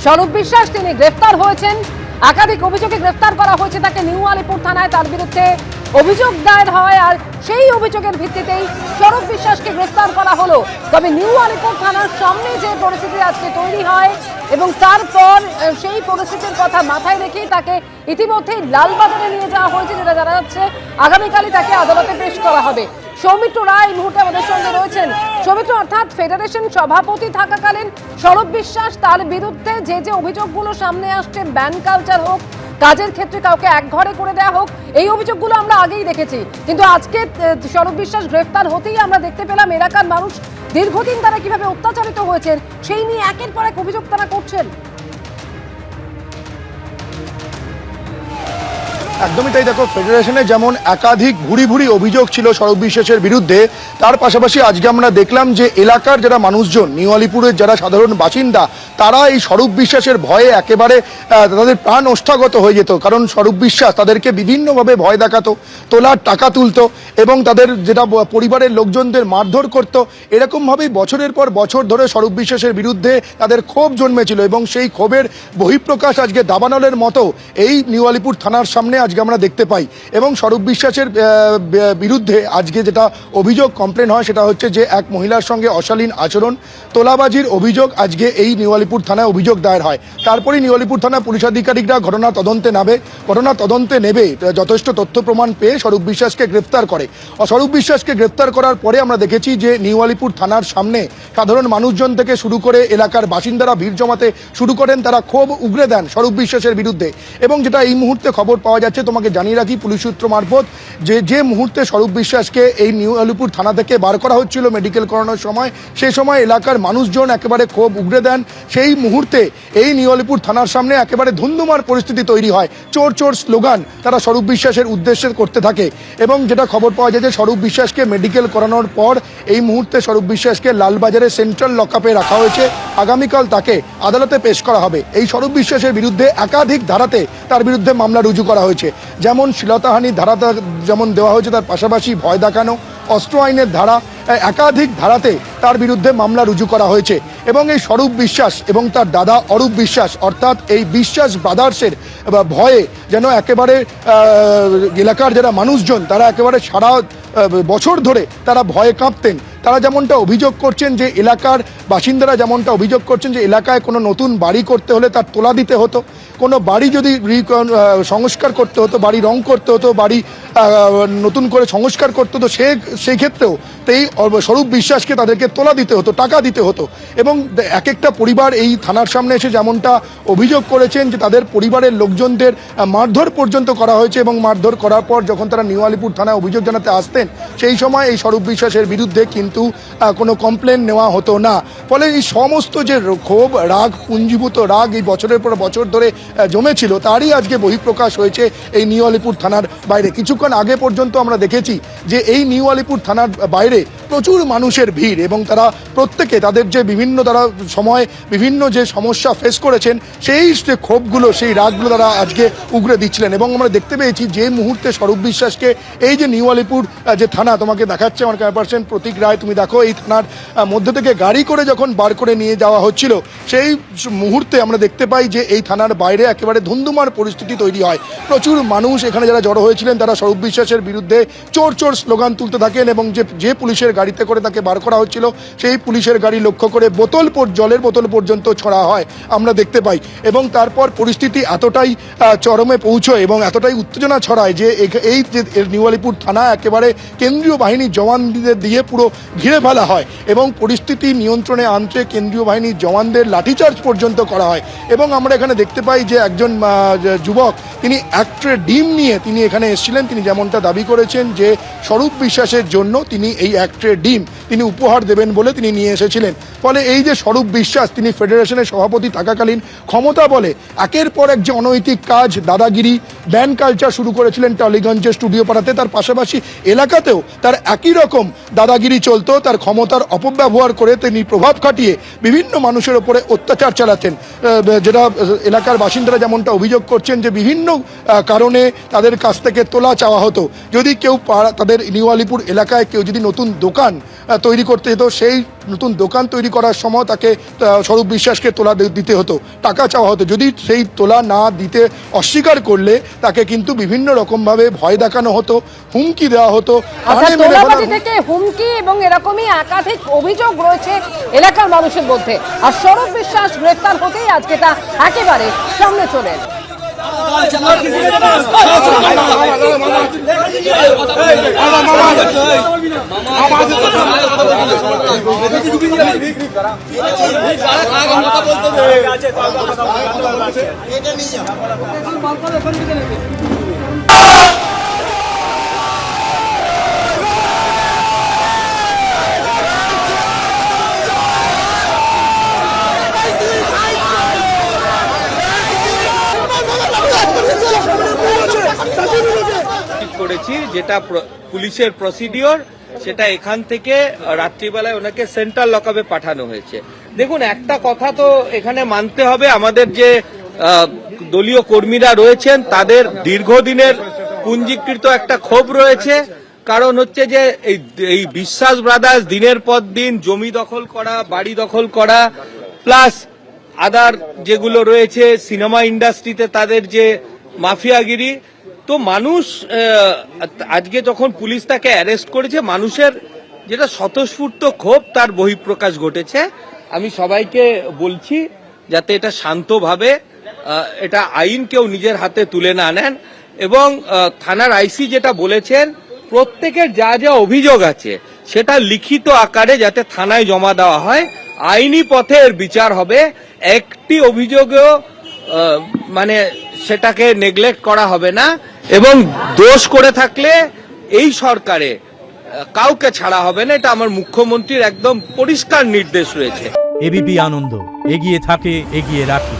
স্বরূপ বিশ্বাস তিনি গ্রেফতার হয়েছেন, একাধিক অভিযোগে গ্রেফতার করা হয়েছে তাকে নিউ আলিপুর থানায়। তার বিরুদ্ধে অভিযোগ দায়ের হয় আর সেই অভিযোগের ভিত্তিতেই স্বরূপ বিশ্বাসকে গ্রেফতার করা হলো। তবে নিউ আলিপুর থানার সামনে যে পরিস্থিতি আজকে তৈরি হয় এবং তারপর সেই পরিস্থিতির কথা মাথায় রেখেই তাকে ইতিমধ্যেই লালবাজারে নিয়ে যাওয়া হয়েছে, যেটা জানা যাচ্ছে আগামীকালই তাকে আদালতে পেশ করা হবে। সৌমিত্র রায় এই মুহূর্তে আমাদের সঙ্গে রয়েছেন। সৌমিত্র, অর্থাৎ ফেডারেশন সভাপতি থাকাকালীন স্বরূপ বিশ্বাস তার বিরুদ্ধে যে অভিযোগগুলো সামনে আসছে, ব্যান কালচার হোক, কাজের ক্ষেত্রে কাউকে একঘরে করে দেওয়া হোক, এই অভিযোগগুলো আমরা আগেই দেখেছি। কিন্তু আজকে স্বরূপ বিশ্বাস গ্রেফতার হতেই আমরা দেখতে পেলাম এলাকার মানুষ দীর্ঘদিন তারা কিভাবে অত্যাচারিত হয়েছেন সেই নিয়ে একের পর এক অভিযোগ তারা করছেন। একদমই তাই। দেখো, ফেডারেশনে যেমন একাধিক ভুরি অভিযোগ ছিল স্বরূপ বিশ্বাসের বিরুদ্ধে, তার পাশাপাশি আজকে আমরা দেখলাম যে এলাকার যারা মানুষজন, নিউ আলিপুরের যারা সাধারণ বাসিন্দা, তারা এই স্বরূপ বিশ্বাসের ভয়ে একেবারে তাদের প্রাণ ওষ্ঠাগত হয়ে যেত। কারণ স্বরূপ বিশ্বাস তাদেরকে বিভিন্নভাবে ভয় দেখাতো, তোলার টাকা তুলতো এবং তাদের যেটা পরিবারের লোকজনদের মারধর করতো। এরকমভাবেই বছরের পর বছর ধরে স্বরূপ বিশ্বাসের বিরুদ্ধে তাদের ক্ষোভ জন্মেছিল এবং সেই ক্ষোভের বহিঃপ্রকাশ আজকে দাবানলের মতো এই নিউ আলিপুর থানার সামনে আজকে আমরা দেখতে পাই। এবং স্বরূপ বিশ্বাসের বিরুদ্ধে আজকে যেটা অভিযোগ কমপ্লেন হয় সেটা হচ্ছে যে এক মহিলার সঙ্গে অশালীন আচরণ, তোলাবাজির অভিযোগ আজকে এই নিউ আলিপুর থানায় অভিযোগ দায়ের হয়। তারপরেই নিউ আলিপুর থানা পুলিশ আধিকারিকরা ঘটনা তদন্তে নেবে যথেষ্ট তথ্য প্রমাণ পেয়ে স্বরূপ বিশ্বাসকে গ্রেফতার করে। স্বরূপ বিশ্বাসকে গ্রেফতার করার পরে আমরা দেখেছি যে নিউ আলিপুর থানার সামনে সাধারণ মানুষজন থেকে শুরু করে এলাকার বাসিন্দারা ভিড় জমাতে শুরু করেন, তারা ক্ষোভ উগরে দেন স্বরূপ বিশ্বাসের বিরুদ্ধে। এবং যেটা এই মুহূর্তে খবর পাওয়া যাচ্ছে, তোমাকে জানিয়ে রাখি পুলিশ সূত্র মারফত, যে মুহূর্তে স্বরূপ বিশ্বাসকে এই নিউ আলিপুর থানা থেকে বার করা হচ্ছিল মেডিকেল করানোর সময়, সেই সময় এলাকার মানুষজন একেবারে ক্ষোভ উগরে দেন। সেই মুহূর্তে এই নিউ আলিপুর থানার সামনে একেবারে ধুন্ধুমার পরিস্থিতি তৈরি হয়। চোর চোর স্লোগান তারা স্বরূপ বিশ্বাসের উদ্দেশ্যে করতে থাকে। এবং যেটা খবর পাওয়া যায় যে স্বরূপ বিশ্বাসকে মেডিকেল করানোর পর এই মুহূর্তে স্বরূপ বিশ্বাসকে লালবাজারে সেন্ট্রাল লকআপে রাখা হয়েছে। আগামীকাল তাকে আদালতে পেশ করা হবে। এই স্বরূপ বিশ্বাসের বিরুদ্ধে একাধিক ধারাতে তার বিরুদ্ধে মামলা রুজু করা হয়েছে। যেমন শ্লীলতাহানি ধারা যেমন দেওয়া হয়েছে, তার পাশাপাশি ভয় দেখানো, অস্ত্র আইনের ধারা, একাধিক ধারাতে তার বিরুদ্ধে মামলা রুজু করা হয়েছে। এবং এই স্বরূপ বিশ্বাস এবং তার দাদা অরূপ বিশ্বাস, অর্থাৎ এই বিশ্বাস ব্রাদার্সের ভয়ে যেন একেবারে এলাকার যারা মানুষজন তারা একেবারে সারা বছর ধরে তারা ভয়ে কাঁপতেন। তারা যেমনটা অভিযোগ করছেন যে এলাকার বাসিন্দারা যেমনটা অভিযোগ করছেন যে এলাকায় কোনো নতুন বাড়ি করতে হলে তার তোলা দিতে হতো, কোনো বাড়ি যদি সংস্কার করতে হতো, বাড়ি রং করতে হতো, বাড়ি নতুন করে সংস্কার করতে হতো, সেই ক্ষেত্রেও এই স্বরূপ বিশ্বাসকে তাদেরকে তোলা দিতে হতো, টাকা দিতে হতো। এবং এক একটা পরিবার এই থানার সামনে এসে যেমনটা অভিযোগ করেছেন যে তাদের পরিবারের লোকজনদের মারধর পর্যন্ত করা হয়েছে। এবং মারধর করার পর যখন তারা নিউ আলিপুর থানায় অভিযোগ জানাতে আসতেন, সেই সময় এই স্বরূপ বিশ্বাসের বিরুদ্ধে কিন্তু কোনো কমপ্লেন নেওয়া হতো না। ফলে এই সমস্ত যে ক্ষোভ, রাগ, পুঞ্জীভূত রাগ এই বছরের পর বছর ধরে জমেছিল, তারই আজকে বহিঃপ্রকাশ হয়েছে এই নিউ আলিপুর থানার বাইরে। কিছুক্ষণ আগে পর্যন্ত আমরা দেখেছি যে এই নিউ আলিপুর থানার বাইরে প্রচুর মানুষের ভিড় এবং তারা প্রত্যেকে তাদের যে তারা সময় বিভিন্ন যে সমস্যা ফেস করেছেন সেই যে ক্ষোভগুলো, সেই রাগগুলো তারা আজকে উগরে দিচ্ছিলেন। এবং আমরা দেখতে পেয়েছি যে মুহূর্তে স্বরূপ বিশ্বাসকে এই যে নিউ আলিপুর যে থানা তোমাকে দেখাচ্ছে আমার ক্যামেরাপারসন প্রতীক রায়, তুমি দেখো এই থানার মধ্যে থেকে গাড়ি করে যখন বার করে নিয়ে যাওয়া হচ্ছিল, সেই মুহূর্তে আমরা দেখতে পাই যে এই থানার বাইরে একেবারে ধুন্ধুমার পরিস্থিতি তৈরি হয়। প্রচুর মানুষ এখানে যারা জড়ো হয়েছিলেন তারা স্বরূপ বিশ্বাসের বিরুদ্ধে চোর চোর স্লোগান তুলতে থাকেন। এবং যে পুলিশের গাড়িতে করে তাকে বার করা হচ্ছিল, সেই পুলিশের গাড়ি লক্ষ্য করে জলের বোতল পর্যন্ত ছড়া হয় আমরা দেখতে পাই। এবং তারপর পরিস্থিতি এতটাই চরমে পৌঁছয় এবং এতটাই উত্তেজনা ছড়ায় যে এই যে নিউ আলিপুর থানা একেবারে কেন্দ্রীয় বাহিনীর জওয়ানদের দিয়ে পুরো ঘিরে ফেলা হয় এবং পরিস্থিতি নিয়ন্ত্রণে আনতে কেন্দ্রীয় বাহিনীর জওয়ানদের লাঠিচার্জ পর্যন্ত করা হয়। এবং আমরা এখানে দেখতে পাই যে একজন যুবক তিনি এক ট্রে ডিম নিয়ে তিনি এখানে এসেছিলেন। তিনি যেমনটা দাবি করেছেন যে স্বরূপ বিশ্বাসের জন্য তিনি এই এক ট্রে ডিম তিনি উপহার দেবেন বলে তিনি নিয়ে এসেছিলেন। ফলে এই যে স্বরূপ বিশ্বাস তিনি ফেডারেশনের সভাপতি থাকাকালীন ক্ষমতা বলে একের পর এক যে অনৈতিক কাজ, দাদাগিরি, ব্যান কালচার শুরু করেছিলেন টালিগঞ্জের স্টুডিও পাড়াতে, তার পাশাপাশি এলাকাতেও তার একই রকম দাদাগিরি চলতো। তার ক্ষমতার অপব্যবহার করে তিনি প্রভাব খাটিয়ে বিভিন্ন মানুষের ওপরে অত্যাচার চালাতেন। যেটা এলাকার বাসিন্দারা যেমনটা অভিযোগ করছেন যে বিভিন্ন কারণে তাদের কাছ থেকে তোলা চাওয়া হতো। যদি কেউ তাদের নিউ আলিপুর এলাকায় কেউ যদি নতুন দোকান তৈরি করতে হতো, সেই নতুন দোকান তৈরি করার সময় তাকে স্বরূপ বিশ্বাসকে তোলা দিতে হতো, টাকা চাওয়া হতো। যদি সেই তোলা না দিতে অস্বীকার করলে তাকে কিন্তু বিভিন্ন রকমভাবে ভয় দেখানো হতো, হুমকি দেওয়া হতো। তোলাবাজি থেকে হুমকি এবং এরকমই একাধিক অভিযোগ রয়েছে এলাকার মানুষের মধ্যে। আর স্বরূপ বিশ্বাস গ্রেফতার হতেই আজকে তা একেবারে সামনে চলে এলো। করেছি যেটা পুলিশের প্রসিডিওর, সেটা এখান থেকে রাত্রিবেলায় ওনাকে সেন্ট্রাল লকআপে পাঠানো হয়েছে। দেখুন, একটা কথা তো এখানে মানতে হবে, আমাদের যে দলীয় কর্মীরা রয়েছেন তাদের দীর্ঘদিনের পুঞ্জীকৃত একটা ক্ষোভ রয়েছে। কারণ হচ্ছে যে এই বিশ্বাস ব্রাদার্স দিনের পর দিন জমি দখল করা, বাড়ি দখল করা, প্লাস আদার যেগুলো রয়েছে সিনেমা ইন্ডাস্ট্রিতে তাদের যে মাফিয়াগিরি, তো মানুষ আজকে যখন পুলিশ তাকে অ্যারেস্ট করেছে, মানুষের যেটা স্বতঃস্ফূর্ত ক্ষোভ তার বহিঃপ্রকাশ ঘটেছে। আমি সবাইকে বলছি যাতে এটা শান্তভাবে, এটা আইন কেউ নিজের হাতে তুলে না নেন, এবং থানার আইসি যেটা বলেছেন প্রত্যেকের যা যা অভিযোগ আছে সেটা লিখিত আকারে যাতে থানায় জমা দেওয়া হয়, আইনি পথে এর বিচার হবে। একটি অভিযোগও মানে সেটাকে নেগলেক্ট করা হবে না, এবং দোষ করে থাকলে এই সরকারে কাউকে ছাড়া হবে না, এটা আমার মুখ্যমন্ত্রীর একদম পরিষ্কার নির্দেশ রয়েছে। এবিপি আনন্দ, এগিয়ে থাকে, এগিয়ে রাখে।